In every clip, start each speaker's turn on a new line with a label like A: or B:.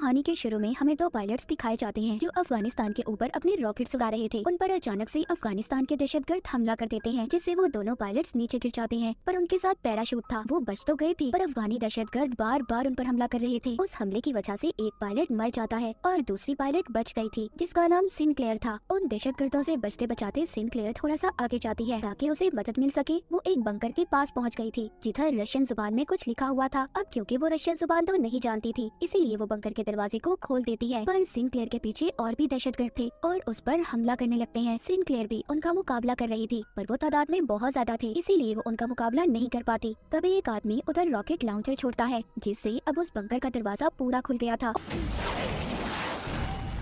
A: कहानी के शुरू में हमें दो पायलट्स दिखाए जाते हैं जो अफगानिस्तान के ऊपर अपने रॉकेट्स उड़ा रहे थे। उन पर अचानक से अफगानिस्तान के दहशतगर्द हमला कर देते हैं, जिससे वो दोनों पायलट्स नीचे गिर जाते हैं। पर उनके साथ पैराशूट था, वो बच तो गए थे, पर अफगानी दहशतगर्द बार बार उन पर हमला कर रहे थे। उस हमले की वजह से एक पायलट मर जाता है और दूसरी पायलट बच गई थी, जिसका नाम सिनक्लेयर था। उन दहशतगर्दों से बचते बचाते सिनक्लेयर थोड़ा सा आगे जाती है ताकि उसे मदद मिल सके। वो एक बंकर के पास पहुँच गई थी जिधर रशियन जुबान में कुछ लिखा हुआ था। अब क्योंकि वो रशियन जुबान तो नहीं जानती थी, इसीलिए वो बंकर के दरवाजे को खोल देती है। पर सिनक्लेयर के पीछे और भी दहशतगर्द थे और उस पर हमला करने लगते हैं। सिनक्लेयर भी उनका मुकाबला कर रही थी, पर वो तादाद में बहुत ज्यादा थे, इसीलिए वो उनका मुकाबला नहीं कर पाती। तभी एक आदमी उधर रॉकेट लॉन्चर छोड़ता है, जिससे अब उस बंकर का दरवाजा पूरा खुल गया था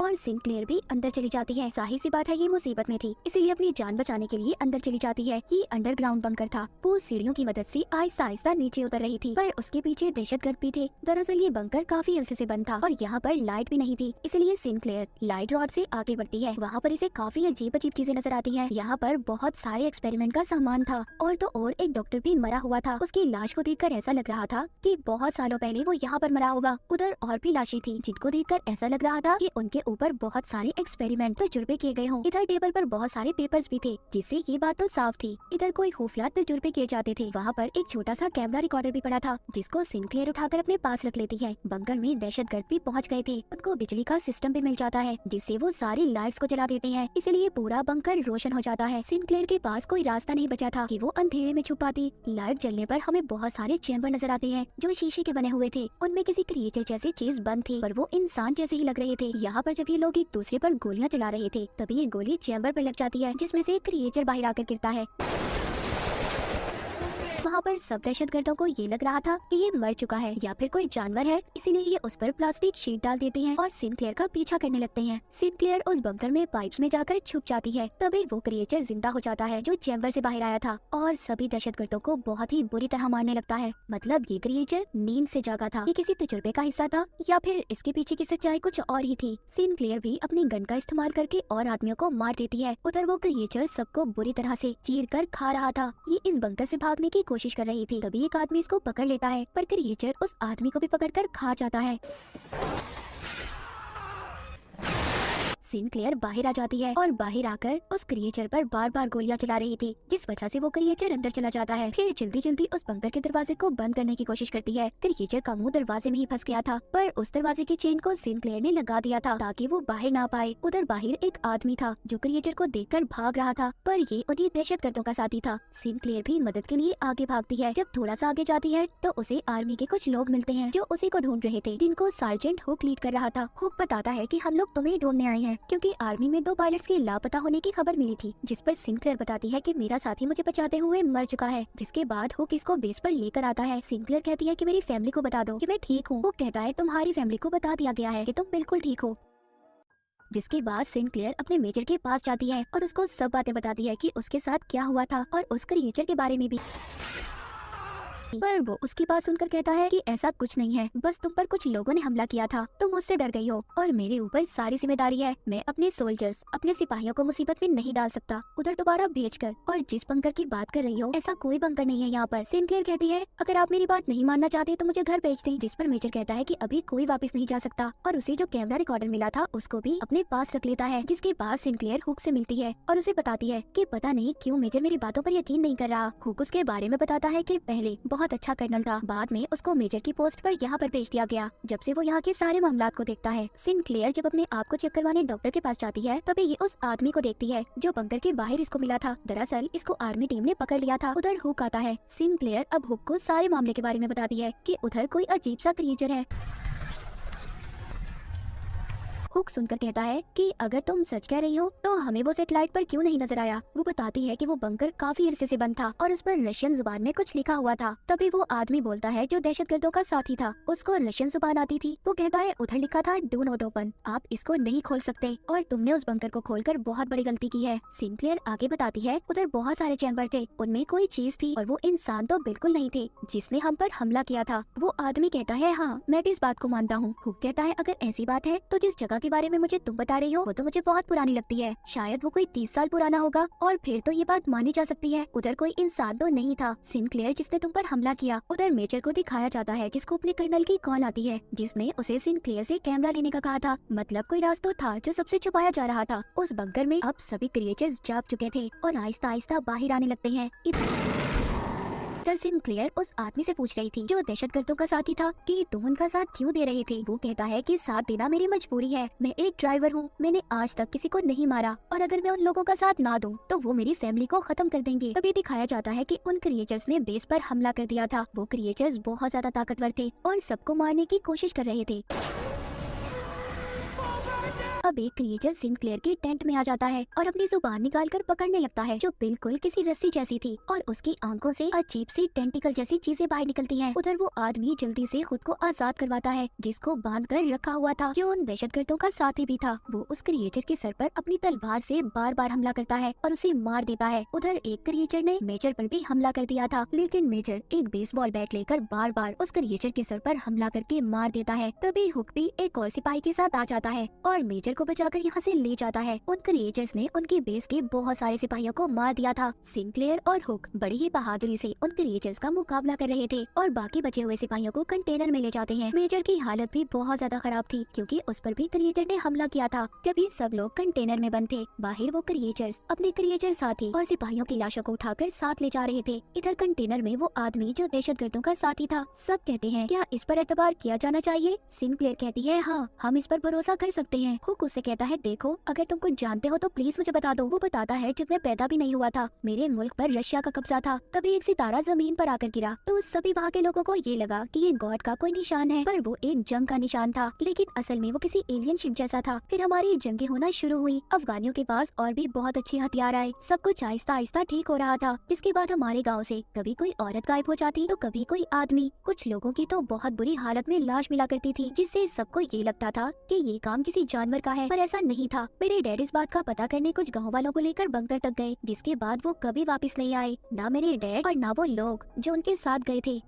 A: और सिनक्लेयर भी अंदर चली जाती है। जाहिर सी बात है ये मुसीबत में थी, इसीलिए अपनी जान बचाने के लिए अंदर चली जाती है। ये अंडरग्राउंड बंकर था, वो सीढ़ियों की मदद से आहिस्ता आहिस्ता नीचे उतर रही थी, पर उसके पीछे दहशतगर्द भी थे। दरअसल ये बंकर काफी अरसे से बंद था और यहाँ पर लाइट भी नहीं थी, इसलिए सिनक्लेयर लाइट रॉड से आगे बढ़ती है। वहाँ पर इसे काफी अजीब अजीब चीजें नजर आती है। यहाँ पर बहुत सारे एक्सपेरिमेंट का सामान था और तो और एक डॉक्टर भी मरा हुआ था। उसकी लाश को देखकर ऐसा लग रहा था कि बहुत सालों पहले वो यहाँ पर मरा होगा। उधर और भी लाशें थी जिनको देखकर ऐसा लग रहा था कि उनके ऊपर बहुत सारे एक्सपेरिमेंट तजुर्बे किए गए हों। इधर टेबल पर बहुत सारे पेपर्स भी थे, जिससे ये बात तो साफ थी इधर कोई खुफिया तजुर्बे किए जाते थे। वहाँ पर एक छोटा सा कैमरा रिकॉर्डर भी पड़ा था, जिसको सिनक्लेयर उठाकर अपने पास रख लेती है। बंकर में दहशतगर्द भी पहुँच गए थे, उनको बिजली का सिस्टम भी मिल जाता है, जिससे वो सारी लाइट्स को जला देते हैं, इसलिए पूरा बंकर रोशन हो जाता है। सिनक्लेयर के पास कोई रास्ता नहीं बचा था कि वो अंधेरे में छुप पाती। लाइट जलने पर हमें बहुत सारे चैम्बर नजर आते हैं जो शीशे के बने हुए थे। उनमें किसी क्रिएचर जैसी चीज बंद थी, पर वो इंसान जैसे ही लग रहे थे। यहाँ पर जब ये लोग एक दूसरे पर गोलियां चला रहे थे, तभी ये गोली चैम्बर पर लग जाती है, जिसमें से एक क्रिएचर बाहर आकर गिरता है। वहाँ पर सब दहशतगर्दों को ये लग रहा था कि ये मर चुका है या फिर कोई जानवर है, इसीलिए ये उस पर प्लास्टिक शीट डाल देते हैं और सिनक्लेयर का पीछा करने लगते हैं। सिनक्लेयर उस बंकर में पाइप्स में जाकर छुप जाती है, तभी वो क्रिएचर जिंदा हो जाता है जो चैम्बर से बाहर आया था और सभी दहशतगर्दों को बहुत ही बुरी तरह मारने लगता है। मतलब ये क्रिएचर नींद से जागा था, ये किसी तजुर्बे का हिस्सा था या फिर इसके पीछे की सच्चाई कुछ और ही थी। सिनक्लेयर भी अपनी गन का इस्तेमाल करके और आदमियों को मार देती है। उधर वो क्रिएचर सबको बुरी तरह से चीर कर खा रहा था। ये इस बंकर से भागने की कोशिश कर रही थी, तभी एक आदमी इसको पकड़ लेता है, पर क्रिएचर उस आदमी को भी पकड़कर खा जाता है। सिनक्लेयर बाहर आ जाती है और बाहर आकर उस क्रिएचर पर बार बार गोलियां चला रही थी, जिस वजह से वो क्रिएचर अंदर चला जाता है। फिर जल्दी जल्दी उस बंकर के दरवाजे को बंद करने की कोशिश करती है। क्रिएचर का मुंह दरवाजे में ही फंस गया था, पर उस दरवाजे की चेन को सिनक्लेयर ने लगा दिया था ताकि वो बाहर ना पाए। उधर बाहर एक आदमी था जो क्रिएचर को देखकर भाग रहा था, पर ये उन्हीं दहशतगर्दों का साथी था। सिनक्लेयर भी मदद के लिए आगे भागती है। जब थोड़ा सा आगे जाती है तो उसे आर्मी के कुछ लोग मिलते हैं जो उसी को ढूंढ रहे थे, जिनको सार्जेंट हुक लीड कर रहा था। हुक बताता है कि हम लोग तुम्हें ढूंढने आए हैं क्योंकि आर्मी में दो पायलट्स के लापता होने की खबर मिली थी, जिस पर सिनक्लेयर बताती है कि मेरा साथी मुझे बचाते हुए मर चुका है। जिसके बाद हुक इसको बेस पर लेकर आता है। सिनक्लेयर कहती है कि मेरी फैमिली को बता दो कि मैं ठीक हूँ। हुक कहता है तुम्हारी फैमिली को बता दिया गया है कि तुम बिल्कुल ठीक हो। जिसके बाद सिनक्लेयर अपने मेजर के पास जाती है और उसको सब बातें बताती है कि उसके साथ क्या हुआ था और उस क्रिएचर के बारे में भी। पर वो उसकी बात सुनकर कहता है कि ऐसा कुछ नहीं है, बस तुम पर कुछ लोगों ने हमला किया था, तुम मुझसे डर गई हो और मेरे ऊपर सारी जिम्मेदारी है। मैं अपने सोल्जर्स, अपने सिपाहियों को मुसीबत में नहीं डाल सकता उधर दोबारा भेजकर। और जिस बंकर की बात कर रही हो ऐसा कोई बंकर नहीं है यहाँ पर। सिनक्लेयर कहती है अगर आप मेरी बात नहीं मानना चाहते तो मुझे घर भेज दें। जिस पर मेजर कहता है कि अभी कोई वापस नहीं जा सकता और उसे जो कैमरा रिकॉर्डर मिला था उसको भी अपने पास रख लेता है। जिसके बाद सिनक्लेयर हुक से मिलती है और उसे बताती है कि पता नहीं क्यों मेजर मेरी बातों पर यकीन नहीं कर रहा। हुक उसके बारे में बताता है कि पहले बहुत अच्छा कर्नल था, बाद में उसको मेजर की पोस्ट पर यहाँ पर भेज दिया गया जब से वो यहाँ के सारे मामलात को देखता है। सिनक्लेयर जब अपने आप को चेक करवाने डॉक्टर के पास जाती है तभी ये उस आदमी को देखती है जो बंकर के बाहर इसको मिला था। दरअसल इसको आर्मी टीम ने पकड़ लिया था। उधर हुक आता है। सिनक्लेयर अब हुक को सारे मामले के बारे में बताती है कि उधर कोई अजीब सा क्रिएचर है। हुक सुनकर कहता है कि अगर तुम सच कह रही हो तो हमें वो सेटेलाइट पर क्यों नहीं नजर आया। वो बताती है कि वो बंकर काफी अरसे से बंद था और उस पर रशियन जुबान में कुछ लिखा हुआ था। तभी वो आदमी बोलता है जो दहशतगर्दों का साथी था, उसको रशियन जुबान आती थी। वो कहता है उधर लिखा था डू नॉट ओपन, आप इसको नहीं खोल सकते और तुमने उस बंकर को खोलकर बहुत बड़ी गलती की है। सिनक्लेयर आगे बताती है उधर बहुत सारे चैम्बर थे, उनमें कोई चीज थी और वो इंसान तो बिल्कुल नहीं थे जिसने हम पर हमला किया था। वो आदमी कहता है हाँ मैं भी इस बात को मानता हूँ। हुक कहता है अगर ऐसी बात है तो जिस जगह के बारे में मुझे तुम बता रही हो वो तो मुझे बहुत पुरानी लगती है। शायद वो कोई 30 साल पुराना होगा और फिर तो ये बात मानी जा सकती है। उधर कोई इंसान तो नहीं था सिनक्लेयर जिसने तुम पर हमला किया। उधर मेजर को दिखाया जाता है जिसको अपने कर्नल की कॉल आती है जिसने उसे सिनक्लेयर से कैमरा लेने का कहा था। मतलब कोई राज तो था जो सबसे छुपाया जा रहा था। उस बंकर में अब सभी क्रिएचर्स जाग चुके थे और आहिस्ता आहिस्ता बाहर आने लगते हैं। डॉक्टर सिनक्लेयर उस आदमी से पूछ रही थी जो दहशतगर्दों का साथी था कि तुम उनका साथ क्यों दे रहे थे। वो कहता है कि साथ देना मेरी मजबूरी है। मैं एक ड्राइवर हूँ, मैंने आज तक किसी को नहीं मारा और अगर मैं उन लोगों का साथ ना दूं तो वो मेरी फैमिली को खत्म कर देंगे। तभी दिखाया जाता है कि उन क्रिएचर्स ने बेस पर हमला कर दिया था। वो क्रिएचर्स बहुत ज्यादा ताकतवर थे और सबको मारने की कोशिश कर रहे थे। अब एक क्रिएचर सिनक्लेयर के टेंट में आ जाता है और अपनी जुबान निकालकर पकड़ने लगता है जो बिल्कुल किसी रस्सी जैसी थी और उसकी आंखों से अजीब सी टेंटिकल जैसी चीजें बाहर निकलती हैं। उधर वो आदमी जल्दी से खुद को आजाद करवाता है जिसको बांध कर रखा हुआ था जो उन दहशतगर्दों का साथी भी था। वो उस क्रिएचर के सर पर अपनी तलवार से बार बार हमला करता है और उसे मार देता है। उधर एक क्रिएचर ने मेजर पर भी हमला कर दिया था लेकिन मेजर एक बेसबॉल बैट लेकर बार बार उस क्रिएचर के सर पर हमला करके मार देता है। तभी हुक भी एक और सिपाही के साथ आ जाता है और मेजर को बचाकर यहाँ से ले जाता है। उन क्रिएचर्स ने उनकी बेस के बहुत सारे सिपाहियों को मार दिया था। सिनक्लेयर और हुक बड़ी ही बहादुरी से उन क्रिएचर्स का मुकाबला कर रहे थे और बाकी बचे हुए सिपाहियों को कंटेनर में ले जाते हैं। मेजर की हालत भी बहुत ज्यादा खराब थी क्योंकि उस पर भी क्रिएचर ने हमला किया था। जब ये सब लोग कंटेनर में बंद थे बाहर वो क्रिएचर्स अपने क्रिएचर साथी और सिपाहियों की लाशों को उठाकर साथ ले जा रहे थे। इधर कंटेनर में वो आदमी जो दहशतगर्दों का साथी था। सब कहते हैं क्या इस पर एतबार किया जाना चाहिए। सिनक्लेयर कहती है हाँ हम इस पर भरोसा कर सकते हैं। हुक उससे कहता है देखो अगर तुम कुछ जानते हो तो प्लीज मुझे बता दो। वो बताता है जब मैं पैदा भी नहीं हुआ था मेरे मुल्क पर रशिया का कब्जा था। तभी एक सितारा जमीन पर आकर गिरा तो सभी वहाँ के लोगों को ये लगा कि ये गॉड का कोई निशान है पर वो एक जंग का निशान था लेकिन असल में वो किसी एलियन शिप जैसा था। फिर हमारी जंगें होना शुरू हुई। अफगानियों के पास और भी बहुत अच्छे हथियार आए। सब कुछ आहिस्ता आहिस्ता ठीक हो रहा था। जिसके बाद हमारे गाँव से कभी कोई औरत गायब हो जाती तो कभी कोई आदमी। कुछ लोगों की तो बहुत बुरी हालत में लाश मिला करती थी जिससे सबको ये लगता था कि ये काम किसी जानवर का है पर ऐसा नहीं था। मेरे डैड इस बात का पता करने कुछ गाँव वालों को लेकर बंकर तक गए जिसके बाद वो कभी वापस नहीं आए। ना मेरे डैड और ना वो लोग जो उनके साथ गए थे।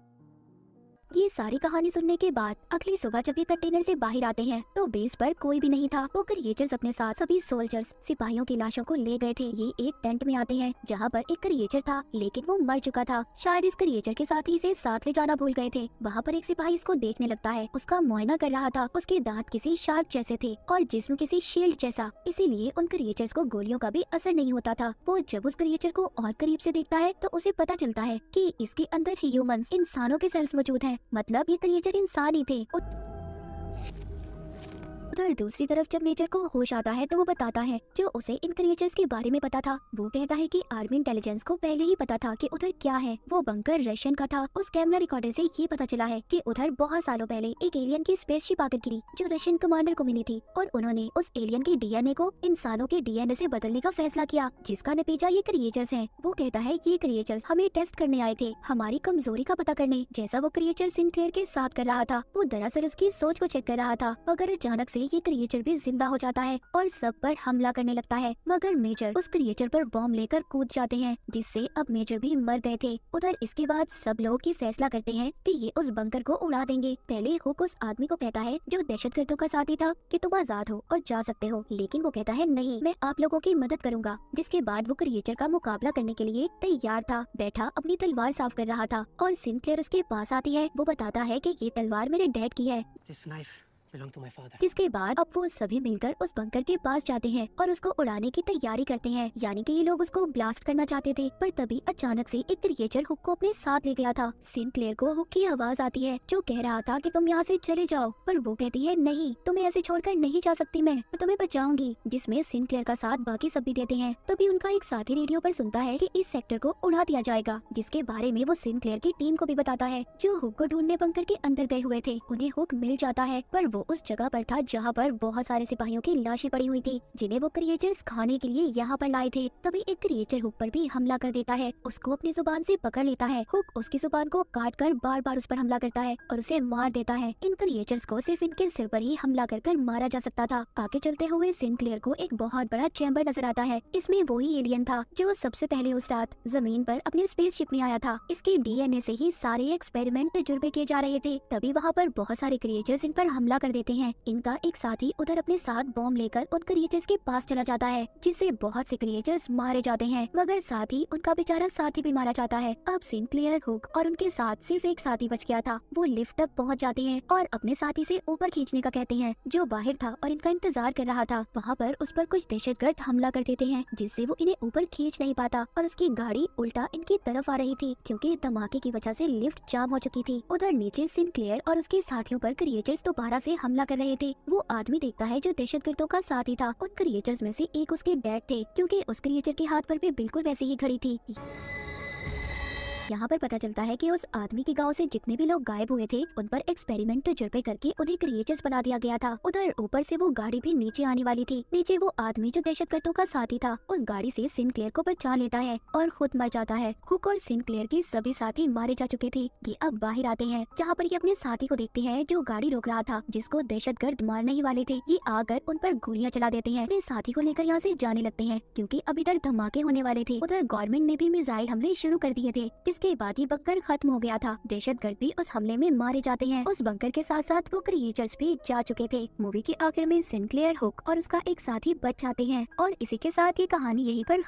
A: ये सारी कहानी सुनने के बाद अगली सुबह जब ये कंटेनर से बाहर आते हैं तो बेस पर कोई भी नहीं था। वो क्रिएचर्स अपने साथ सभी सोल्जर्स सिपाहियों की लाशों को ले गए थे। ये एक टेंट में आते हैं जहाँ पर एक क्रिएचर था लेकिन वो मर चुका था। शायद इस क्रिएचर के साथ ही इसे साथ ले जाना भूल गए थे। वहाँ पर एक सिपाही इसको देखने लगता है। उसका मुआयना कर रहा था। उसके दांत किसी शार्क जैसे थे और जिस्म किसी शील्ड जैसा, इसीलिए उन क्रिएचर्स को गोलियों का भी असर नहीं होता था। वो जब उस क्रिएचर को और करीब से देखता है तो उसे पता चलता है कि इसके अंदर ह्यूमंस इंसानों के सेल्स मौजूद हैं। मतलब ये क्रिएचर इंसान ही थे। उधर दूसरी तरफ जब मेजर को होश आता है तो वो बताता है जो उसे इन क्रिएचर्स के बारे में पता था। वो कहता है कि आर्मी इंटेलिजेंस को पहले ही पता था कि उधर क्या है। वो बंकर रशियन का था। उस कैमरा रिकॉर्डर से ये पता चला है कि उधर बहुत सालों पहले एक एलियन की स्पेसशिप आकर गिरी जो रशियन कमांडर को मिली थी और उन्होंने उस एलियन के डीएनए को इंसानों के डीएनए से बदलने का फैसला किया जिसका नतीजा ये क्रिएचर्स है। वो कहता है ये क्रिएचर्स हमें टेस्ट करने आए थे, हमारी कमजोरी का पता करने। जैसा वो क्रिएचर सिनक्लेयर के साथ कर रहा था वो दरअसल उसकी सोच को चेक कर रहा था मगर अचानक से ये क्रिएचर भी जिंदा हो जाता है और सब पर हमला करने लगता है। मगर मेजर उस क्रिएचर पर बॉम्ब लेकर कूद जाते हैं जिससे अब मेजर भी मर गए थे। उधर इसके बाद सब लोग ये फैसला करते हैं कि ये उस बंकर को उड़ा देंगे। पहले हुक उस आदमी को कहता है जो दहशतगर्दों का साथी था कि तुम आजाद हो और जा सकते हो, लेकिन वो कहता है नहीं मैं आप लोगों की मदद करूंगा। जिसके बाद वो क्रिएचर का मुकाबला करने के लिए तैयार था। बैठा अपनी तलवार साफ कर रहा था और सिनक्लेयर उसके पास आती है। वो बताता है कि ये तलवार मेरे डैड की है। जिसके बाद अब वो सभी मिलकर उस बंकर के पास जाते हैं और उसको उड़ाने की तैयारी करते हैं। यानी कि ये लोग उसको ब्लास्ट करना चाहते थे पर तभी अचानक से एक क्रिएचर हुक को अपने साथ ले गया था। सिनक्लेयर को हुक की आवाज आती है जो कह रहा था कि तुम यहाँ से चले जाओ, पर वो कहती है नहीं तुम्हें ऐसे छोड़कर नहीं जा सकती, मैं तुम्हें बचाऊंगी। जिसमें सिनक्लेयर का साथ बाकी सब भी देते हैं। तभी उनका एक साथी रेडियो पर सुनता है कि इस सेक्टर को उड़ा दिया जाएगा, जिसके बारे में वो सिनक्लेयर की टीम को भी बताता है जो हुक को ढूंढने बंकर के अंदर गए हुए थे। उन्हें हुक मिल जाता है पर वो उस जगह पर था जहाँ पर बहुत सारे सिपाहियों की लाशें पड़ी हुई थी जिन्हें वो क्रिएचर्स खाने के लिए यहाँ पर लाए थे। तभी एक क्रिएचर हुक पर भी हमला कर देता है, उसको अपनी जुबान से पकड़ लेता है। हुक उसकी जुबान को काट कर बार बार उस पर हमला करता है और उसे मार देता है। इन क्रिएचर्स को सिर्फ इनके सिर पर ही हमला कर मारा जा सकता था। आगे चलते हुए सिनक्लेयर को एक बहुत बड़ा चैम्बर नजर आता है। इसमें वही एलियन था जो सबसे पहले उस रात जमीन पर अपनी स्पेसशिप में आया था। इसके डीएनए से ही सारे एक्सपेरिमेंट तजुर्बे किए जा रहे थे। तभी वहाँ पर बहुत सारे क्रिएचर्स इन पर हमला कर देते हैं। इनका एक साथी उधर अपने साथ बॉम्ब लेकर उन क्रिएचर्स के पास चला जाता है, जिससे बहुत से क्रिएचर्स मारे जाते हैं, मगर साथ ही उनका बेचारा साथी भी मारा जाता है। अब सिनक्लेयर, हुक और उनके साथ सिर्फ एक साथी बच गया था। वो लिफ्ट तक पहुंच जाते हैं और अपने साथी से ऊपर खींचने का कहते हैं, जो बाहर था और इनका इंतजार कर रहा था। वहाँ पर उस पर कुछ दहशतगर्द हमला कर देते हैं, जिससे वो इन्हें ऊपर खींच नहीं पाता और उसकी गाड़ी उल्टा इनकी तरफ आ रही थी, क्योंकि धमाके की वजह से लिफ्ट जाम हो चुकी थी। उधर नीचे सिनक्लेयर और उसके साथियों पर क्रिएचर्स दोबारा से हमला कर रहे थे। वो आदमी देखता है जो दहशतगर्दों का साथी था। उन क्रिएचर्स में से एक उसके डैड थे, क्योंकि उस क्रिएचर के हाथ पर भी बिल्कुल वैसी ही घड़ी थी। यहाँ पर पता चलता है कि उस आदमी के गांव से जितने भी लोग गायब हुए थे, उन पर एक्सपेरिमेंट तजुर्बे करके उन्हें क्रिएचर्स बना दिया गया था। उधर ऊपर से वो गाड़ी भी नीचे आने वाली थी। नीचे वो आदमी जो दहशतगर्दों का साथी था, उस गाड़ी से सिनक्लेयर को बचा लेता है और खुद मर जाता है। हुक और सिनक्लेयर के सभी साथी मारे जा चुके थे। ये अब बाहर आते हैं, जहाँ पर ये अपने साथी को देखते हैं जो गाड़ी रोक रहा था, जिसको दहशतगर्द मारने ही वाले थे। ये आकर उन पर गोलियां चला देते हैं। अपने साथी को लेकर यहाँ से जाने लगते हैं, क्योंकि अब इधर धमाके होने वाले थे। उधर गवर्नमेंट ने भी मिसाइल हमले शुरू कर दिए थे, जिसके बाद ये बंकर खत्म हो गया था। दहशतगर्द भी उस हमले में मारे जाते हैं। उस बंकर के साथ साथ वो क्रिएचर्स भी जा चुके थे। मूवी के आखिर में सिनक्लेयर, हुक और उसका एक साथी बच जाते हैं और इसी के साथ ये कहानी यहीं पर